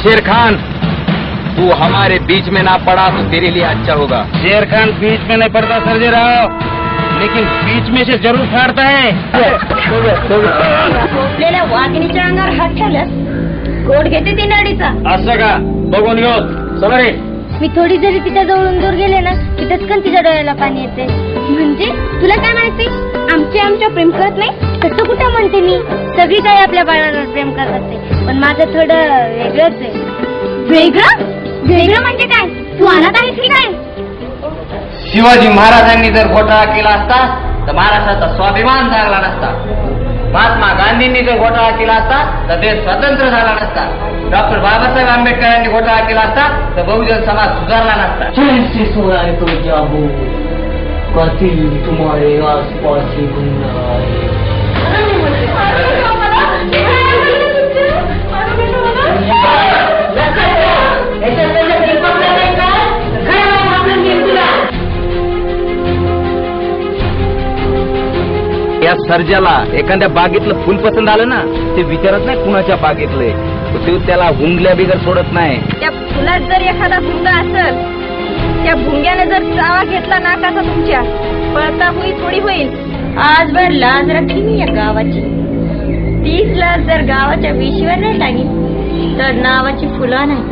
शेर खान, तू हमारे बीच में ना पड़ा तो तेरे लिए अच्छा होगा। शेर खान बीच में नहीं पड़ता सर्जे राव, लेकिन बीच में से जरूर फाड़ता है। आपल्याला वाघिणीच्या अंगावर हात ठेवल्यास कोट घेते ती नाडीचा। असं का? बघून घेऊ समोर. मी थोडी जरी तिच्या जवळून दूर गेले ना की तत्कन तिच्या डोळ्याला पाणी येते. म्हणजे तुला काय माहिती, आमच्या प्रेम करत नाही तसं कुठं म्हणते मी. सगळी काही आपल्या बाळांवर प्रेम करत असते, पण माझं थोडं वेगळंच आहे. वेगळं म्हणजे काय? तू अनाथ आहेस की काय? शिवाजी महाराजांनी जर घोटाळा केला असता तर महाराष्ट्राचा स्वाभिमान जागला नसता. महात्मा गांधींनी जर घोटाळा केला असता तर देश स्वतंत्र झाला नसता. डॉक्टर बाबासाहेब आंबेडकरांनी घोटाळा केला असता तर बहुजन समाज सुधारला नसता. जैसे सोया तो जागो, कातिल तुम्हारे आसपास ही घूम रहा है. या सर्जाला एखाद्या बागेतलं फुल पसंत आलं ना, ते विचारत नाही कुणाच्या बागेतलंय, तो त्याला हुंगल्या बिगर सोडत नाही. त्या फुलात जर एखादा भुंगा असेल, त्या भुंग्याने जर चावा घेतला नाकाचा तुमच्या, पळता होई थोडी होईल. आजभर लाज राखली मी या गावाची, 30 लाज जर गावाच्या विशीवर नाही टाकी तर नावाची फुलं नाही.